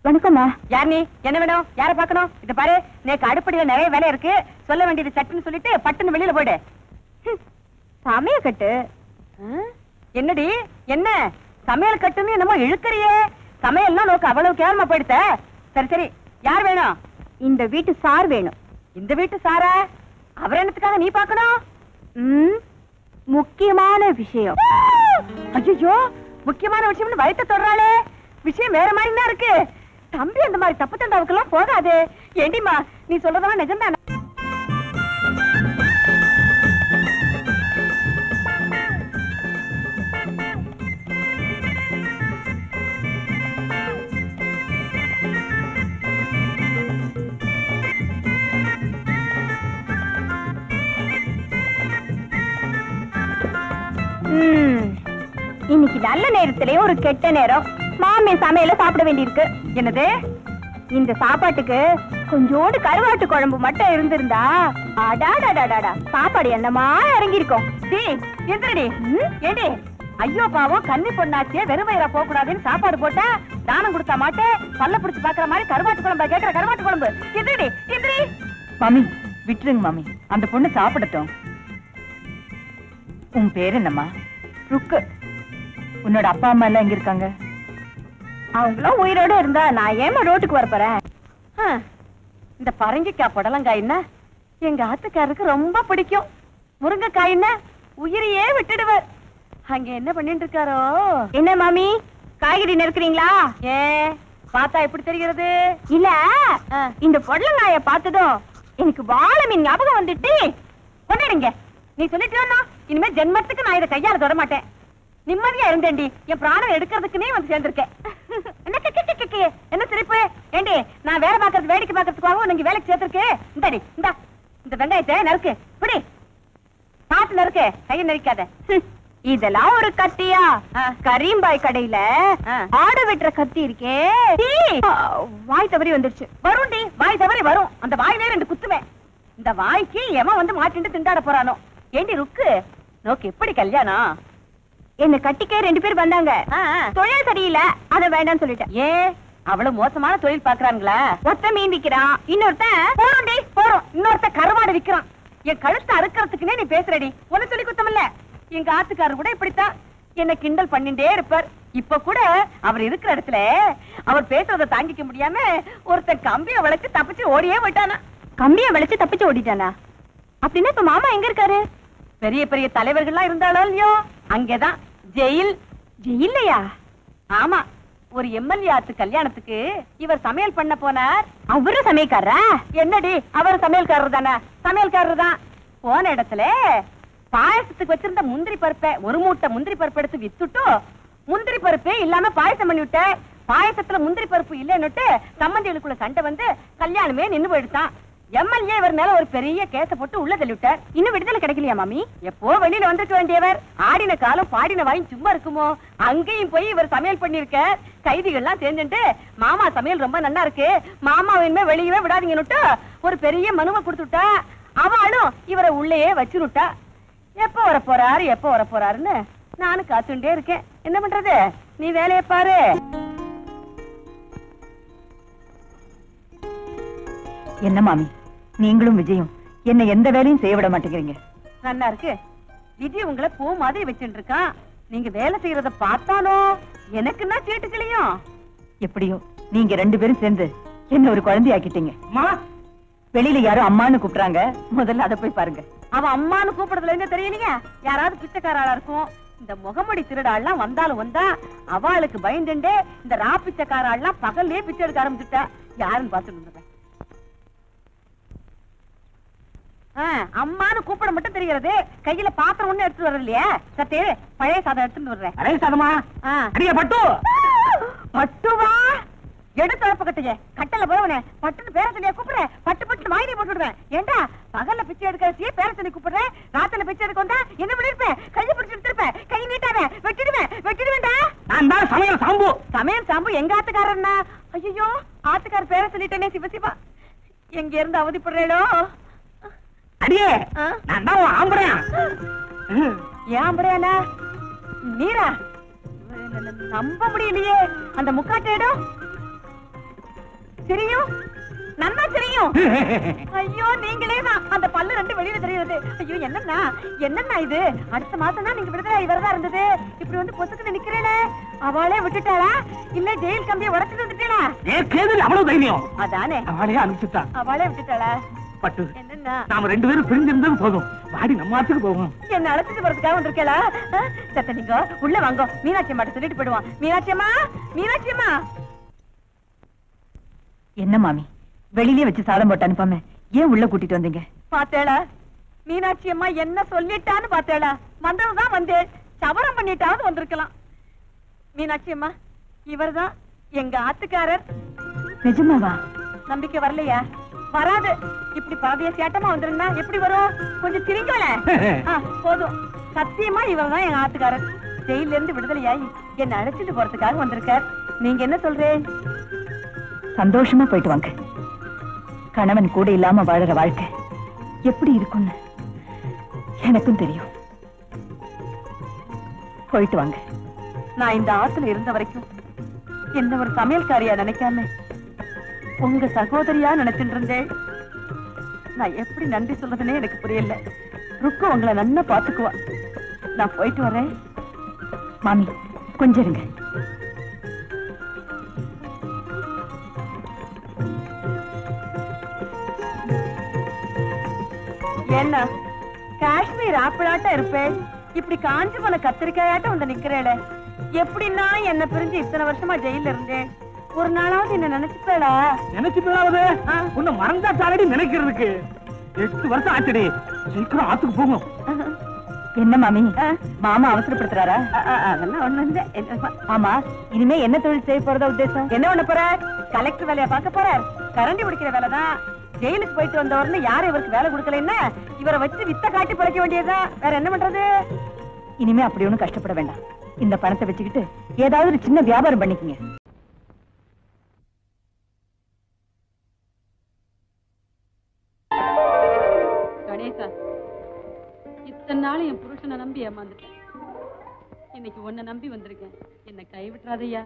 வணக்கம்மா. யார் நீ? என்ன வேணும்? யார பாக்கணும்? இத பாரு, நேக்கு அடுப்படியில நிறைய வேலை இருக்கு. சொல்ல வேண்டியது சட்டுன்னு சொல்லிட்டு பட்டுன்னு வெளியில போயிடு. சமையல் கட்டு. என்னடி என்ன சமையல் கட்டுன்னு என்னமோ இழுக்கறியே? சமையல்னா நோக்கு அவ்வளவு கேவலமா போயிடுத்த. சரி சரி, யார் வேணும்? இந்த வீட்டு சார் வேணும். இந்த வீட்டு சாரா? அவர் என்னத்துக்காக நீ பாக்கணும்? முக்கியமான விஷயம். ஐயோ, முக்கியமான விஷயம்னு வயிற்ற தொடராளே. விஷயம் வேற மாதிரி தான் இருக்கு. தம்பி அந்த மாதிரி தப்பு தண்டாவுக்கெல்லாம் போகாது. ஏண்டிமா நீ சொல்றதெல்லாம் நிஜம்தானே? இன்னைக்கு நல்ல நேரத்திலே ஒரு கெட்ட நேரம். மாமி சமையல சாப்பிட வேண்டியிருக்கு. என்னது? இந்த சாப்பாட்டுக்கு கொஞ்சோண்டு கருவாட்டு குழம்பு மட்டும் இருந்திருந்தா அடாடாடாடா சாப்பாடு என்னமா இறங்கி இருக்கும். எந்திரடி. ஏடி, ஐயோ பாவம் கன்னி பொண்ணாச்சியே வெறும் வயிறா போக கூடாதுன்னு சாப்பாடு போட்டா தானம் கொடுத்தா மாட்டே பல்ல பிடிச்சு பாக்குற மாதிரி கருவாட்டு குழம்பு கேக்குற. கருவாட்டு குழம்பு எந்திரடி எந்திரி. மாமி விட்டுருங்க மாமி, அந்த பொண்ணு சாப்பிடட்டும். உன் பேர் என்னம்மா? ருக்கு. உன்னோட அப்பா அம்மா எல்லாம் எங்க இருக்காங்க? அவங்களும் உயிரோட இருந்தா நான் ஏமா ரோட்டுக்கு வரப்போறேன்? இந்த பரங்கிக்காய் புடலங்காய்னா எங்க ஆத்துக்காரருக்கு ரொம்ப பிடிக்கும். முருங்கைக்காய்னா உயிரையே விட்டுடுவார். அங்க என்ன பண்ணிட்டு இருக்காரோ? என்ன மாமி, காய்கறி நெருக்குறீங்களா? ஏ பார்த்தா எப்படி தெரிகிறது? இல்ல, இந்த பொடலங்காய பார்த்ததும் எனக்கு வாழை மீன் ஞாபகம் வந்துட்டு. கொண்டாடுங்க. நீ சொல்லிட்டு இனிமே ஜென்மத்துக்கு நான் இதை கையால தொட மாட்டேன். நிம்மதியா இருந்தேன்டி. என் பிராணம் எடுக்கிறதுக்குனே வந்து சேர்ந்திருக்கேன். என்ன சிரிப்பு? ஏண்டி நான் வேலை பார்க்கறது வேடிக்கை பார்க்கறதுக்காகவும் நீங்க வேலைக்கு சேர்த்திருக்கு. இந்தாடி இந்தா இந்த வெங்காயத்தை நறுக்கு. பிடி, பாத்து நறுக்கு, கையை நெரிக்காத. இதெல்லாம் ஒரு கத்தியா? கரீம்பாய் கடையில ஆடு வெட்டுற கத்தி இருக்கே. வாய் தவறி வந்துருச்சு. வரும்டி, வாய் தவறி வரும். அந்த வாயிலே ரெண்டு குத்துவேன். இந்த வாய்க்கு எவன் வந்து மாட்டிட்டு திண்டாட போறானோ. ஏண்டி ருக்கு, நோக்கு எப்படி கல்யாணம்? என்ன கட்டிக்க 2 பேர் வந்தாங்க. தொழில் சரியில்லை, அத வேண்டாம்னு சொல்லிட்டேன். ஏன் அவ்வளவு மோசமான தொழில் பாக்குறாங்களா? ஒத்த மீன் விக்கிறான், இன்னொருத்தன் போறோம், இன்னொருத்த கருவாடு விக்கிறான். என் கழுத்தை அறுக்கிறதுக்குன்னே நீ பேசுறடி. ஒன்னு சொல்லி குத்தமில்ல. எங்க ஆத்துக்காரர் கூட இப்படித்தான் என்ன கிண்டல் பண்ணிட்டே இருப்பார். இப்ப கூட அவர் இருக்கிற இடத்துல அவர் பேசுறத தாங்கிக்க முடியாம ஒருத்தன் கம்பிய வளைச்சு தப்பிச்சு ஓடியே போயிட்டானா. கம்பிய வளைச்சு தப்பிச்சு ஓடிட்டானா? அப்படின்னா இப்ப மாமா எங்க இருக்காரு? பெரிய பெரிய தலைவர்கள்லாம் இருந்தாலும் இல்லையோ அங்கேதான் ஜெயில். ஜெயில்லையா? ஆமா, ஒரு எம்எல்ஏ ஆத்து கல்யாணத்துக்கு இவர் சமையல் பண்ண போனார். அவரு சமையல்காரரா? என்னடி, அவர் சமையல்காரர் தானே? சமையல்காரர் தான். போன இடத்துல பாயசத்துக்கு வச்சிருந்த முந்திரி பருப்பை, ஒரு மூட்டை முந்திரி பருப்பு எடுத்து வித்துட்டு முந்திரி பருப்பே இல்லாம பாயசம் பண்ணி விட்ட. பாயசத்துல முந்திரி பருப்பு இல்லைன்னுட்டு சம்பந்திகளுக்குள்ள சண்டை வந்து கல்யாணமே நின்னு போயிடுதான். எம்எல்ஏ இவர் மேல ஒரு பெரிய கேஸ போட்டு உள்ள தள்ளி விட்டார். இன்னும் விடுதலை கிடைக்கலையா மாமி? எப்போ வெளியில வந்துட்டு வேண்டியவர். ஆடின காலம் பாடின வாயும் சும்மா இருக்குமோ? அங்கேயும் போய் இவர் சமையல் பண்ணிருக்க. கைதிகள்லாம் சேர்ந்துட்டு மாமா சமையல் ரொம்ப நல்லா இருக்கு, மாமா இனிமே வெளியவே விடாதீங்கன்னுட்டு ஒரு பெரிய மனுவை கொடுத்துட்டா. அவளும் இவரை உள்ளேயே வச்சுருட்டா. எப்ப வர போறாரு எப்ப வர போறாருன்னு நானும் காத்துட்டே இருக்கேன். என்ன பண்றது? நீ வேலையை பாரு. என்ன மாமி, நீங்களும் விஜயும் என்ன எந்த வேலையும் செய்ய விட மாட்டேங்கிறீங்க. நல்லா இருக்கு. விஜய் உங்களை பூ மாதிரி வச்சுட்டு இருக்கான். நீங்க வேலை செய்யறத பார்த்தாலோ எனக்குன்னா சீட்டுக்களையும். எப்படியோ நீங்க 2 பேரும் சேர்ந்து என்ன ஒரு குழந்தை ஆக்கிட்டீங்க. வெளியில யாரும் அம்மான்னு கூப்பிடுறாங்க, முதல்ல அதை போய் பாருங்க. அவன் அம்மான்னு கூப்பிடுறதுல என்ன தெரியலீங்க. யாராவது பிச்சைக்காராளா இருக்கும். இந்த முகமடி திருடாள்லாம் வந்தாலும் வந்தா அவளுக்கு பயந்துண்டே இந்த ரா பிச்சைக்காராள்லாம் பகல்லே பிச்சை எடுக்க ஆரம்பிச்சுட்டா. யாருன்னு பார்த்துட்டு இருந்தேன். அம்மானு கூப்பிட மட்டும் தெரிகிறது. கையில பாத்திரம் ஒண்ணு எடுத்து வர இல்லையா? சத்தே பழைய சாதம் எடுத்துட்டு வர்றேன். பழைய சாதமா? பட்டு பட்டுவா எடுத்து கட்டுங்க. கட்டல போறவனே பட்டுன்னு பேர சொல்லியா கூப்பிடுறேன். பட்டு பட்டு வாயிலே போட்டுடுறேன். ஏண்டா பகல்ல பிச்சை எடுக்கிறதையே பேர சொல்லி கூப்பிடுறேன். ராத்திரில பிச்சை எடுக்க வந்தா என்ன பண்ணிருப்பேன்? கையை பிடிச்சு எடுத்திருப்பேன். கை நீட்டாவே வெட்டிடுவேன்டா. நான் தான் சமையல் சாம்பு. சமையல் சாம்பு எங்க ஆத்துக்காரன்னா? ஐயோ, ஆத்துக்கார பேர சொல்லிட்டேனே. சிவசிவா, எங்க இருந்து அவதிப்படுறேடோ. அடியே, நான் தான் ஆம்படையா. ஏன் ஆம்படையானா? நீரா? நம்ப முடியலையே. அந்த முக்காட்டு இடம் தெரியும் நன்னா தெரியும். ஐயோ நீங்களே தான் அந்த பல்லு ரெண்டு வெளியில தெரியுது. ஐயோ என்னன்னா இது அடுத்த மாசம் தான் நீங்க விடுதலை இவரதா இருந்தது. இப்படி வந்து பொசுக்கு நிக்கிறேனே அவளே விட்டுட்டாளா இல்ல ஜெயில் கம்பியை உடச்சிட்டு வந்துட்டா? அவ்வளவு தைரியம் அதானே அவளே அனுப்பிச்சுட்டா. அவளே விட்டுட்டாளா? பட்டு என்னன்னா நாம 2 பேரும் பிரிஞ்சிருந்தது போதும். வாடி நம்ம ஆத்துக்கு போவோம். என்ன அழைச்சிட்டு போறதுக்காக வந்திருக்கேளா? சத்த நீங்க உள்ள வாங்க. மீனாட்சி அம்மா சொல்லிட்டு போயிடுவான். மீனாட்சி அம்மா என்ன மாமி வெளியிலே வச்சு சாதம் போட்டு அனுப்பாம ஏன் உள்ள கூட்டிட்டு வந்தீங்க? பாத்தேளா மீனாட்சி அம்மா என்ன சொல்லிட்டான்னு பாத்தேளா? வந்ததுதான் வந்தேன். சவரம் பண்ணிட்டாவது வந்திருக்கலாம். மீனாட்சி அம்மா இவர்தான் எங்க ஆத்துக்காரர். நிஜமாவா? நம்பிக்கை வரலையா? வராது. இப்படி பாதிய சேட்டமா வந்துருந்தா எப்படி வரும்? கொஞ்சம் திரிங்கள. போதும். சத்தியமா இவர்தான் எங்க ஆத்துக்காரர். ஜெயில இருந்து விடுதலையாகி என்ன அழைச்சிட்டு போறதுக்காக வந்திருக்கார். நீங்க என்ன சொல்றேன்? சந்தோஷமா போயிட்டு வாங்க. கணவன் கூட இல்லாம வாழற வாழ்க்கை எப்படி இருக்கும்னு எனக்கும் தெரியும். போயிட்டு வாங்க. நான் இந்த ஆத்துல இருந்த வரைக்கும் என்ன ஒரு சமையல்காரியா நினைக்காம உங்க சகோதரியா நினைச்சிட்டு இருந்தேன். நான் எப்படி நன்றி சொல்றதுன்னே எனக்கு புரியல. ருக்கு உங்களை நல்லா பாத்துக்குவா. நான் போயிட்டு வரேன். மாமி கொஞ்சம் இருங்க. என்ன காஷ்மீர் ஆப்பிளாட்டம் இருப்பேன். இப்படி காஞ்சி போன கத்திரிக்காயாட்டம் வந்து நிக்கிறேன். எப்படின்னா என்ன பிரிஞ்சு இத்தனை வருஷமா ஜெயில இருந்தேன். ஒரு நாளாவது என்ன நினைச்சுப்பேடா? நினைச்சுப்பேடாவது உன்னை மறந்தா சாலடி நினைக்கிறதுக்கு 8 வருஷம் ஆச்சுடி. சீக்கிரம் ஆத்துக்கு போகும். என்ன மாமி மாமா அவசரப்படுத்துறாரா? அதெல்லாம் ஒண்ணு இல்ல. ஆமா இனிமே என்ன தொழில் செய்ய போறதா உத்தேசம்? என்ன பண்ண போறார்? கலெக்டர் வேலையை பார்க்க போறார். கரண்டி பிடிக்கிற வேலைதான். ஜெயிலுக்கு போயிட்டு வந்தவர்னு யாரும் இவருக்கு வேலை கொடுக்கலன்னா இவரை வச்சு வித்த காட்டி பழைக்க வேண்டியதுதான். வேற என்ன பண்றது? இனிமே அப்படி ஒண்ணும் கஷ்டப்பட வேண்டாம். இந்த பணத்தை வச்சுக்கிட்டு ஏதாவது ஒரு சின்ன வியாபாரம் பண்ணிக்கங்க. கணேசா, இத்தனை நாள் என் புருஷனை நம்பி ஏமாந்துட்டேன். இன்னைக்கு உன்னை நம்பி வந்திருக்கேன். என்னை கைவிட்டுறாதையா.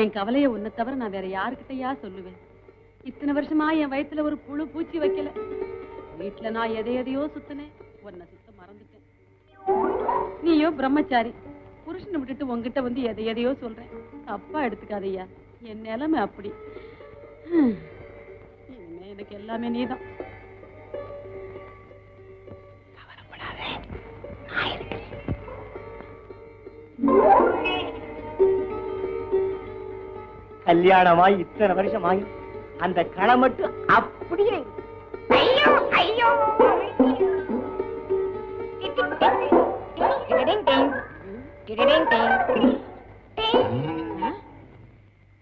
என் கவலைய உன்னை தவிர நான் வேற யாருக்கிட்டயா சொல்லுவேன்? இத்தனை வருஷமா என் வயித்துல ஒரு புழு பூச்சி வைக்கல. வீட்டுல நான் எதையோ சுத்தினேன். உன்னை சுத்த மறந்துட்டேன். நீயோ பிரம்மச்சாரி. புருஷனை விட்டுட்டு உங்ககிட்ட வந்து எதையோ சொல்றேன். தப்பா எடுத்துக்காதையா. என் நிலைமை அப்படி. இனிமே எனக்கு எல்லாமே நீதான். கல்யாணமாய் இத்தனை வருஷமாய் அந்த களை மட்டும் அப்படியே. ஐயோ ஐயோ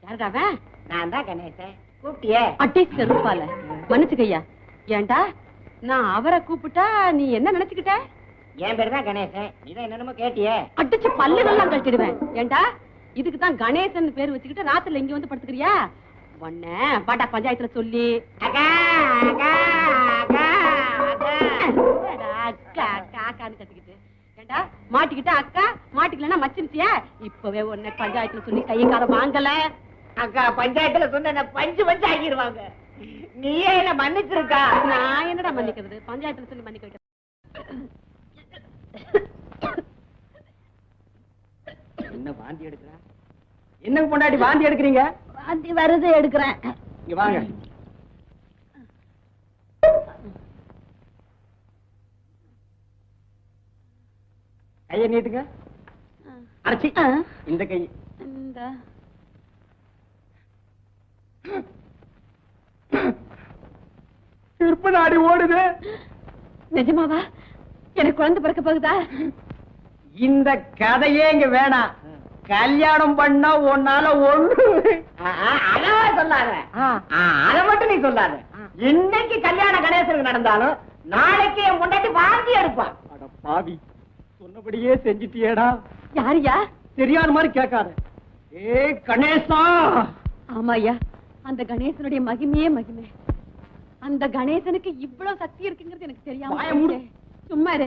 யாருக்காவ? நான் தான் கணேசன். கூப்பிட்டியே? அட்டி செருப்பால மன்னிச்சுக்கையா. ஏண்டா நான் அவரை கூப்பிட்டா நீ என்ன நினைச்சுக்கிட்ட? என் பேரு தான் கணேசன். நீதான் என்னென்னமோ கேட்டியே. அடிச்சு பல்லுகள்லாம் கட்டிடுவேன். ஏண்டா இதுக்குதான் கணேசன் பேர் வச்சுக்கிட்டு ராத்திரில இங்க வந்து படுத்துக்கிறியா? ஒன்ன பாட்டா பஞ்சாயத்துல சொல்லி அக்கா அக்கா அக்கா அக்கா அக்கான்னு கத்திக்கிட்டு ஏண்டா மாட்டிக்கிட்ட அக்கா மாட்டிக்கலன்னா மச்சிருச்சியா? இப்பவே உன்னை பஞ்சாயத்துல சொல்லி கையை காலம் வாங்கல. அக்கா பஞ்சாயத்துல சொன்ன பஞ்சு பஞ்சு ஆகிடுவாங்க. நீயே என்ன மன்னிச்சிருக்கா? நான் என்னடா மன்னிக்கிறது? பஞ்சாயத்துல சொல்லி மன்னிக்க வைக்க. என்ன வாந்தி எடுக்கிறா? என்ன பொண்டாட்டி வாந்தி எடுக்கிறீங்க? வாந்தி வருது எடுக்கிறேன். இங்க வாங்க. கையை நீட்டுங்க. அரைச்சி இந்த கை. இந்த திருப்ப நாடி ஓடுது. நிஜமாவா? எனக்கு குழந்தை பிறக்க போகுதா? இந்த கதையே இங்க வேணாம். கல்யாணம் பண்ணா உன்னால ஒண்ணு அதவா சொல்லாத. அத மட்டும் நீ சொல்லாத. இன்னைக்கு கல்யாண கணேசனுக்கு நடந்தாலும் நாளைக்கு என் முன்னாடி வாந்தி எடுப்பான். அட பாவி, சொன்னபடியே செஞ்சிட்டியேடா. யாரியா? தெரியாத மாதிரி கேட்காத. ஏ கணேசா. ஆமாய்யா, அந்த கணேசனுடைய மகிமையே மகிமை. அந்த கணேசனுக்கு இவ்வளவு சக்தி இருக்குங்கிறது எனக்கு தெரியாம. சும்மா இரு.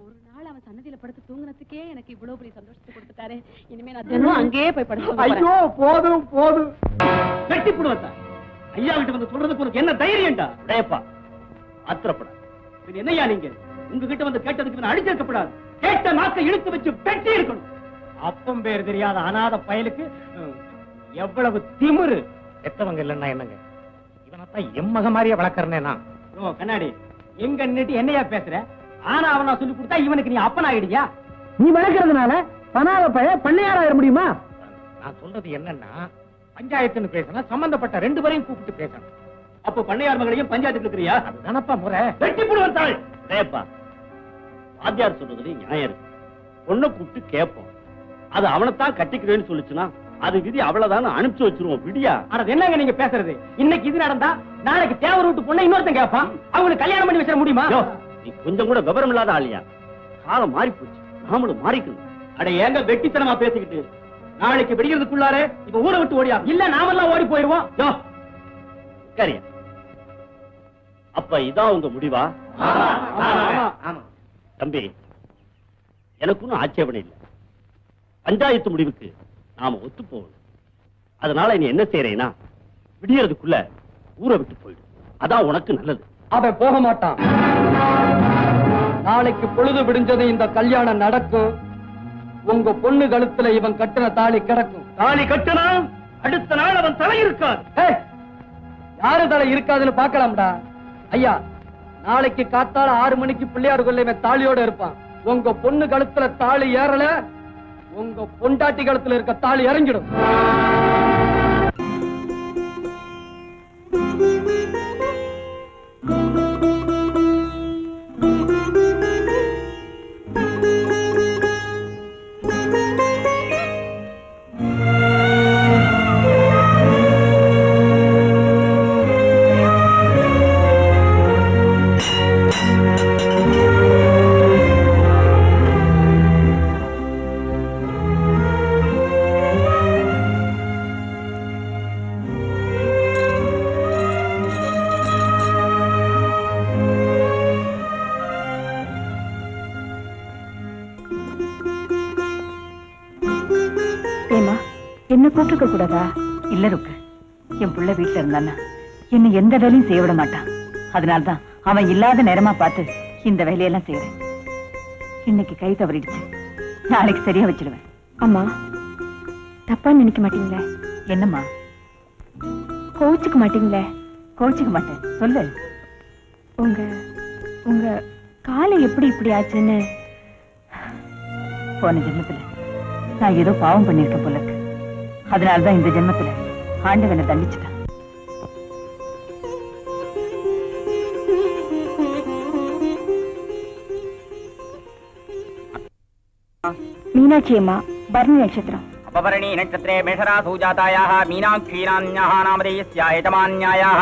ஒரு நாள் அவன் சன்னதியில படுத்து தூங்குனதுக்கே எனக்கு இவ்வளவு பெரிய சந்தோஷத்தை கொடுத்துட்டாரு. இனிமே நான் தினம் அங்கேயே போய் படுத்து. ஐயோ போதும் போதும். வெட்டி போடுவா ஐயா கிட்ட வந்து சொல்றதுக்கு உனக்கு என்ன தைரியம்டா? டேப்பா ஆத்திரப்பட என்னையா நீங்க உங்ககிட்ட வந்து கேட்டதுக்கு அடிச்சிருக்கப்படாது. கேட்ட நாக்கை இழுத்து வச்சு வெட்டி இருக்கணும். அப்பம் பேர் தெரியாத அநாத பயலுக்கு எவ்வளவு திமிரு. எத்தவங்க இல்லன்னா என்னங்க, இவனத்தான் எம்மக மாதிரியே வளர்க்கறேன்னா. கண்ணாடி எங்க நின்னுட்டு என்னையா பேசுற? ஆனா அவனா சொல்லி கொடுத்தா இவனுக்கு நீ அப்பன் ஆயிடுயா? நீ வளர்க்கறதுனால பனாத பழைய பண்ணையாராயிர முடியுமா? நான் சொல்றது என்னன்னா, பஞ்சாயத்துன்னு பேசினா சம்பந்தப்பட்ட 2 பேரையும் கூப்பிட்டு பேசணும். அப்போ பண்ணையார் மகளையும் பஞ்சாயத்துக்கு இருக்கிறியா? அதுதானப்பா முறை. வெட்டி போடுவான் தாள். டேப்பா வாத்தியார் சொல்றதுல நியாயம் இருக்கு. பொண்ணை கூப்பிட்டு கேட்போம். அது அவனைத்தான் கட்டிக்கிறேன்னு சொல்லிச்சுன்னா அது விதி அவ்வளவுதான் அனுப்பிச்சு வச்சிருவோம். விடியா? ஆனா என்னங்க நீங்க பேசுறது? இன்னைக்கு இது நடந்தா நாளைக்கு தேவர் வீட்டு பொண்ணை இன்னொருத்தன் கேட்பான். அவங்களுக்கு கல்யாணம் பண்ணி வச்சிட முடியுமா? நீ கொஞ்சம் கூட விவரம் இல்லாத ஆளியா? காலம் மாறி போச்சு, நாமளும் மாறிக்கணும். அட ஏங்க வெட்டித்தனமா பேசிக்கிட்டு நாளைக்கு வெடிக்கிறதுக்குள்ளாரே இப்ப ஊரை விட்டு ஓடியா? இல்ல நாமெல்லாம் ஓடி போயிருவோம். சரியா? அப்ப இதான் உங்க முடிவா? தம்பி எனக்கு ஒன்னும் ஆட்சேபனை இல்லை. பஞ்சாயத்து முடிவுக்கு நாம ஒத்து போகணும். அதனால நீ என்ன செய்யறேன்னா விடியறதுக்குள்ள ஊரை விட்டு போயிடு. அதான் உனக்கு நல்லது. அவன் போக மாட்டான். நாளைக்கு பொழுது விடிஞ்சது இந்த கல்யாணம் நடக்கும். உங்க பொண்ணு கழுத்துல இவன் கட்டின தாலி கிடக்கும். தாலி கட்டினா அடுத்த நாள் அவன் தலை இருக்காது. யாரு தலை இருக்காதுன்னு பாக்கலாம்டா. ஐயா, நாளைக்கு காத்தால 6 மணிக்கு பிள்ளையார் கொள்ள இவன் தாலியோட இருப்பான். உங்க பொண்ணு கழுத்துல தாலி ஏறல, உங்க பொண்டாட்டி கழுத்துல இருக்க தாலி இறங்கிடும். என்ன கூப்பிட்டுக்க கூடாதா? இல்ல ருக்கு, என் புள்ள வீட்டுல இருந்தான்னா என்ன எந்த வேலையும் செய்ய விட மாட்டான். அதனால்தான் அவன் இல்லாத நேரமா பார்த்து இந்த வேலையெல்லாம் செய்யறேன். இன்னைக்கு கை தவறிடுச்சு, நாளைக்கு சரியா வச்சிடுவேன். அம்மா தப்பா நினைக்க மாட்டீங்களே? என்னம்மா? கோச்சுக்க மாட்டீங்களே? கோச்சுக்க மாட்டேன், சொல்லு. உங்க உங்க காலை எப்படி இப்படி ஆச்சுன்னு போன ஜென்மத்துல நான் ஏதோ பாவம் பண்ணிருக்கேன் போல இருக்கு. அதனாலதான் இந்த ஜென்மத்துல ஆண்டவனை தண்டிச்சுட்டான். மீனாட்சி அம்மா பரணி நட்சத்திரம். अपवर्णी नक्षत्रे मेषरासु जातायाः मीनाक्षीरान्याः नामधेयस्या एतमान्यायाः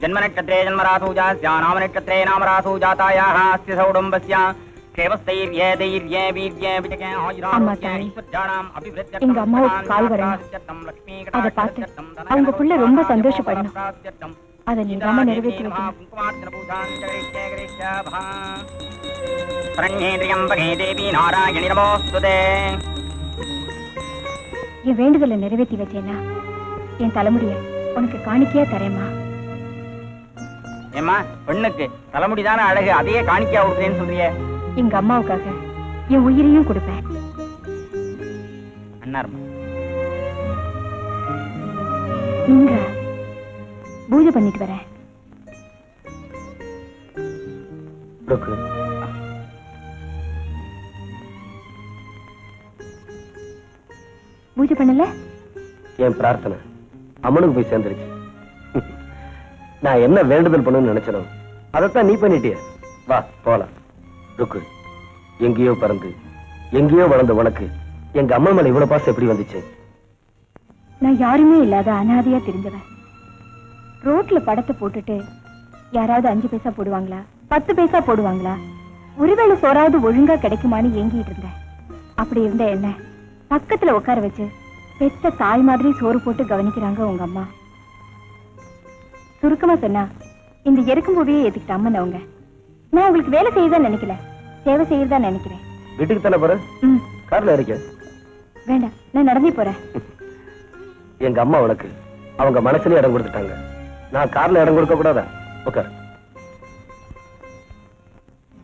जन्मनक्षत्रे जन्मरासु जास्या नामनक्षत्रे नामरासु जातायाः अस्य सौडुम्बस्य क्षेमस्थैर्ये दैर्ये वीर्ये विजये आयुरारोग्ये ऐश्वर्याणाम् अभिवृद्ध्यर्थं எங்க அம்மாவுக்கு கால் வரணும். அதை பார்த்து அவங்க புள்ள ரொம்ப சந்தோஷப்படணும். அதை நீங்காம நிறைவேற்றி வைக்கணும். शरण्ये देवी नारायणि नमोस्तुते. என் வேண்டுதலை நிறைவேற்றி வச்சேன்னா என் தலைமுடிய உனக்கு காணிக்கையா தரேம்மா. ஏம்மா, பெண்ணுக்கு தலைமுடிதான அழகு, அதையே காணிக்கையா கொடுக்குறேன்னு சொல்றியே? எங்க அம்மாவுக்காக என் உயிரையும் கொடுப்பேன். அண்ணாருமா, நீங்க பூஜை பண்ணிட்டு வரேன். பூஜை பண்ணல? என் பிரார்த்தனை அம்மனுக்கு போய் சேர்ந்துருச்சு. நான் என்ன வேண்டுதல் பண்ணணும்னு நினைச்சனோ அதைத்தான் நீ பண்ணிட்டிய. வா போலாம். ருக்கு, எங்கேயோ பறந்து எங்கேயோ வளர்ந்த உனக்கு எங்க அம்மா மேல இவ்வளவு பாசம் எப்படி வந்துச்சு? நான் யாருமே இல்லாத அனாதையா தெரிஞ்சவன். ரோட்ல படத்தை போட்டுட்டு யாராவது 5 பைசா போடுவாங்களா, 10 பைசா போடுவாங்களா, ஒருவேளை சோறாவது ஒழுங்கா கிடைக்குமான்னு ஏங்கிட்டு இருந்தேன். அப்படி இருந்த என்ன பக்கத்துல உட்கார வச்சு பெத்த தாய் மாதிரி சோறு போட்டு கவனிக்கிறாங்க உங்க அம்மா. சுருக்கமா சொன்னா இந்த எருக்கும் பூவியை ஏத்துக்கிட்ட அம்மன் அவங்க. நான் உங்களுக்கு வேலை செய்யதான் நினைக்கல, சேவை செய்யறதா நினைக்கிறேன். வீட்டுக்கு தானே போற? கார்ல இருக்க? வேண்டாம், நான் நடந்தே போறேன். எங்க அம்மா உனக்கு அவங்க மனசுலயே இடம் கொடுத்துட்டாங்க. நான் கார்ல இடம் கொடுக்க கூடாதா? உட்கார்.